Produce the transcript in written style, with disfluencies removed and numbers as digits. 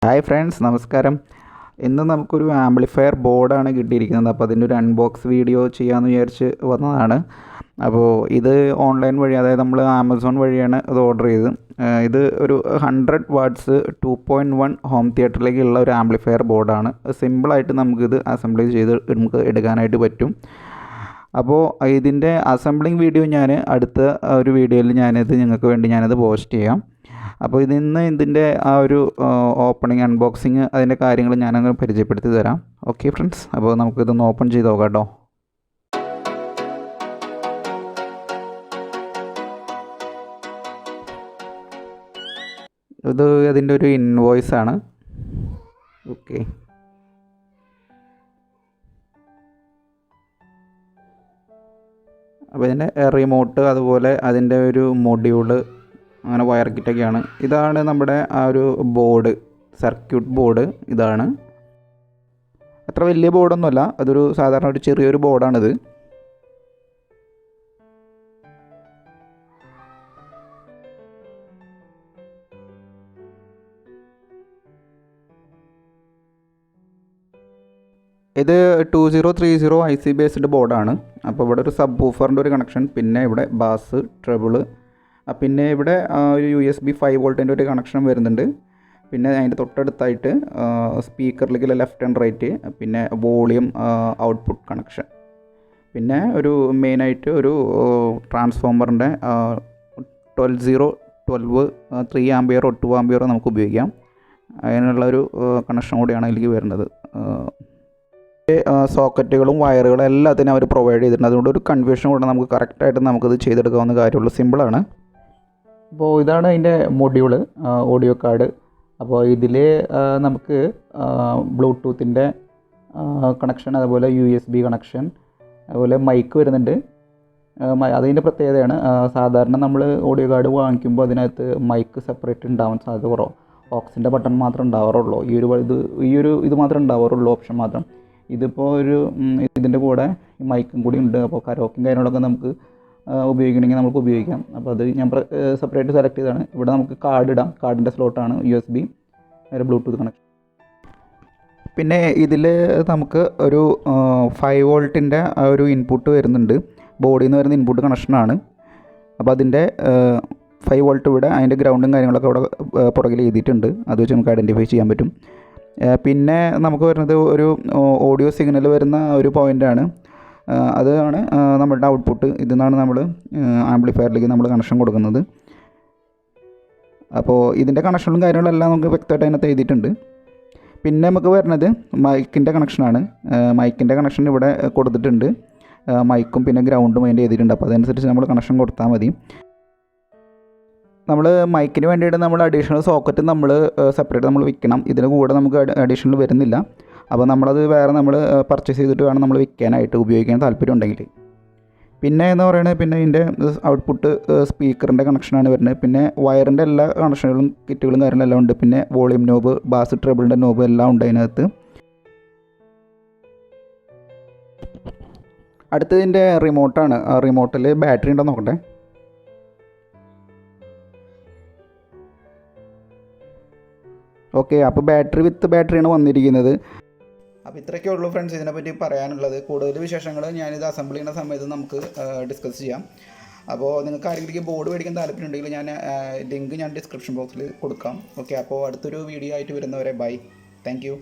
Hi friends, നമസ്കാരം. ഇന്ന് നമുക്കൊരു ആംപ്ലിഫയർ ബോർഡാണ് കിട്ടിയിരിക്കുന്നത്. അപ്പോൾ അതിൻ്റെ ഒരു അൺബോക്സ് വീഡിയോ ചെയ്യാമെന്ന് വിചാരിച്ച് വന്നതാണ്. അപ്പോൾ ഇത് ഓൺലൈൻ വഴി, അതായത് നമ്മൾ ആമസോൺ വഴിയാണ് ഇത് ഓർഡർ ചെയ്തത്. ഇത് ഒരു 100 വാട്ട്സ് 2.1 ഹോം തിയേറ്ററിലേക്കുള്ള ഒരു ആംപ്ലിഫയർ ബോർഡാണ്. സിമ്പിളായിട്ട് നമുക്കിത് അസംബിൾ ചെയ്ത് നമുക്ക് എടുക്കാനായിട്ട് പറ്റും. അപ്പോൾ ഇതിൻ്റെ അസംബ്ലിങ് വീഡിയോ ഞാൻ അടുത്ത ഒരു വീഡിയോയിൽ നിങ്ങൾക്ക് വേണ്ടി ഞാനത് പോസ്റ്റ് ചെയ്യാം. അപ്പോൾ ഇതിൻ്റെ ആ ഒരു ഓപ്പണിങ്, അൺബോക്സിങ്, അതിൻ്റെ കാര്യങ്ങൾ ഞാനങ്ങ് പരിചയപ്പെടുത്തി തരാം. ഓക്കെ ഫ്രണ്ട്സ്, അപ്പോൾ നമുക്കിതൊന്ന് ഓപ്പൺ ചെയ്ത് നോക്കാം കേട്ടോ. ഇത് അതിൻ്റെ ഒരു ഇൻവോയ്സ് ആണ്. ഓക്കെ, അപ്പോൾ ഇതിൻ്റെ റിമോട്ട്, അതുപോലെ അതിൻ്റെ ഒരു മൊഡ്യൂള്, അങ്ങനെ വയർ കിറ്റൊക്കെയാണ്. ഇതാണ് നമ്മുടെ ആ ഒരു ബോർഡ്, സർക്യൂട്ട് ബോർഡ് ഇതാണ്. അത്ര വലിയ ബോർഡൊന്നുമല്ല, അതൊരു സാധാരണ ഒരു ചെറിയൊരു ബോർഡാണിത്. ഇത് 2030 IC ബേസ്ഡ് ബോർഡാണ്. അപ്പോൾ ഇവിടെ ഒരു സബ് വൂഫറിൻ്റെ ഒരു കണക്ഷൻ, പിന്നെ ഇവിടെ ബാസ്, ട്രെബിള്, പിന്നെ ഇവിടെ ഒരു USB 5 വോൾട്ടിൻ്റെ ഒരു കണക്ഷൻ വരുന്നുണ്ട്. പിന്നെ അതിൻ്റെ തൊട്ടടുത്തായിട്ട് സ്പീക്കറിലേക്കുള്ള ലെഫ്റ്റ് ആൻഡ് റൈറ്റ്, പിന്നെ വോളിയം ഔട്ട്പുട്ട് കണക്ഷൻ, പിന്നെ ഒരു മെയിനായിട്ട് ഒരു ട്രാൻസ്ഫോമറിൻ്റെ 12 3 ആംപിയറോ 2 ആംപിയറോ നമുക്ക് ഉപയോഗിക്കാം. അതിനുള്ളൊരു കണക്ഷൻ കൂടിയാണ് ഇതിലേക്ക് വരുന്നത്. സോക്കറ്റുകളും വയറുകളും എല്ലാത്തിനും അവർ പ്രൊവൈഡ് ചെയ്തിട്ടുണ്ട്. അതുകൊണ്ട് ഒരു കൺഫ്യൂഷൻ കൂടെ നമുക്ക് കറക്റ്റായിട്ട് നമുക്കത് ചെയ്തെടുക്കാവുന്ന കാര്യമുള്ളൂ, സിമ്പിളാണ്. അപ്പോൾ ഇതാണ് അതിൻ്റെ മൊഡ്യൂള്, ഓഡിയോ കാർഡ്. അപ്പോൾ ഇതിൽ നമുക്ക് ബ്ലൂടൂത്തിൻ്റെ കണക്ഷൻ, അതുപോലെ USB കണക്ഷൻ, അതുപോലെ മൈക്ക് വരുന്നുണ്ട്. അതിൻ്റെ പ്രത്യേകതയാണ്, സാധാരണ നമ്മൾ ഓഡിയോ കാർഡ് വാങ്ങിക്കുമ്പോൾ അതിനകത്ത് മൈക്ക് സെപ്പറേറ്റ് ഉണ്ടാവാൻ സാധ്യത കുറവ്. ഓക്സിൻ്റെ ബട്ടൺ മാത്രമേ ഉണ്ടാവാറുള്ളൂ, ഇത് മാത്രമേ ഉണ്ടാവാറുള്ളൂ, ഓപ്ഷൻ മാത്രം. ഇതിപ്പോൾ ഇതിൻ്റെ കൂടെ മൈക്കും കൂടി ഉണ്ട്. അപ്പോൾ കരോക്കും കാര്യങ്ങളൊക്കെ നമുക്ക് ഉപയോഗിക്കണമെങ്കിൽ നമുക്ക് ഉപയോഗിക്കാം. അപ്പോൾ അത് ഞാൻ സെപ്പറേറ്റ് സെലക്ട് ചെയ്താണ്. ഇവിടെ നമുക്ക് കാർഡ് ഇടാം, കാർഡിൻ്റെ സ്ലോട്ടാണ് USB, ഒരു ബ്ലൂടൂത്ത് കണക്ഷൻ. പിന്നെ ഇതിൽ നമുക്ക് ഒരു 5 വോൾട്ടിൻ്റെ ഒരു ഇൻപുട്ട് വരുന്നുണ്ട്, ബോഡിയിൽ നിന്ന് വരുന്ന ഇൻപുട്ട് കണക്ഷനാണ്. അപ്പോൾ അതിൻ്റെ 5 വോൾട്ട് ഇവിടെ, അതിൻ്റെ ഗ്രൗണ്ടും കാര്യങ്ങളൊക്കെ ഇവിടെ പുറകിൽ എഴുതിയിട്ടുണ്ട്. അത് വെച്ച് നമുക്ക് ഐഡൻറ്റിഫൈ ചെയ്യാൻ പറ്റും. പിന്നെ നമുക്ക് വരുന്നത് ഒരു ഓഡിയോ സിഗ്നൽ വരുന്ന ഒരു പോയിൻ്റാണ്. അതാണ് നമ്മളുടെ ഔട്ട്പുട്ട്. ഇതിൽ നമ്മൾ ആംപ്ലിഫയറിലേക്ക് നമ്മൾ കണക്ഷൻ കൊടുക്കുന്നത്. അപ്പോൾ ഇതിൻ്റെ കണക്ഷനും കാര്യങ്ങളെല്ലാം നമുക്ക് വ്യക്തമായിട്ട് അതിനകത്ത് എഴുതിയിട്ടുണ്ട്. പിന്നെ നമുക്ക് വരുന്നത് മൈക്കിൻ്റെ കണക്ഷനാണ്. മൈക്കിൻ്റെ കണക്ഷൻ ഇവിടെ കൊടുത്തിട്ടുണ്ട്. മൈക്കും പിന്നെ ഗ്രൗണ്ടും അതിൻ്റെ എഴുതിയിട്ടുണ്ട്. അപ്പോൾ അതനുസരിച്ച് നമ്മൾ കണക്ഷൻ കൊടുത്താൽ മതി. നമ്മൾ മൈക്കിന് വേണ്ടിയിട്ട് നമ്മൾ അഡീഷണൽ സോക്കറ്റ് നമ്മൾ സെപ്പറേറ്റ് നമ്മൾ വിൽക്കണം. ഇതിന് കൂടെ നമുക്ക് അഡീഷണൽ വരുന്നില്ല. അപ്പോൾ നമ്മളത് വേറെ നമ്മൾ പർച്ചേസ് ചെയ്തിട്ട് വേണം നമ്മൾ വിൽക്കാനായിട്ട്, ഉപയോഗിക്കാൻ താല്പര്യം ഉണ്ടെങ്കിൽ. പിന്നെ എന്ന് പറയുന്നത്, പിന്നെ ഇതിൻ്റെ ഔട്ട്പുട്ട് സ്പീക്കറിൻ്റെ കണക്ഷനാണ് വരുന്നത്. പിന്നെ വയറിൻ്റെ എല്ലാ കണക്ഷനുകളും കിറ്റുകളും കാര്യങ്ങളെല്ലാം ഉണ്ട്. പിന്നെ വോളിയം നോബ്, ബാസ്, ട്രബിളിൻ്റെ നോബ് എല്ലാം ഉണ്ട് അതിനകത്ത്. അടുത്തതിൻ്റെ റിമോട്ടാണ്. റിമോട്ടിൽ ബാറ്ററി ഉണ്ടോ നോക്കട്ടെ. ഓക്കെ, അപ്പോൾ വിത്ത് ബാറ്ററിയാണ് വന്നിരിക്കുന്നത്. അപ്പോൾ ഇത്രയൊക്കെ ഉള്ളൂ ഫ്രണ്ട്സ് ഇതിനെപ്പറ്റി പറയാനുള്ളത്. കൂടുതൽ വിശേഷങ്ങൾ ഞാനിത് അസംബിൾ ചെയ്യുന്ന സമയത്ത് നമുക്ക് ഡിസ്കസ് ചെയ്യാം. അപ്പോൾ നിങ്ങൾക്ക് ആരെങ്കിലും ബോർഡ് മേടിക്കാൻ താല്പര്യമുണ്ടെങ്കിൽ ലിങ്ക് ഞാൻ ഡിസ്ക്രിപ്ഷൻ ബോക്സിൽ കൊടുക്കാം. ഓക്കെ, അപ്പോൾ അടുത്തൊരു വീഡിയോ ആയിട്ട് വരുന്നവരെ ബൈ, താങ്ക് യു.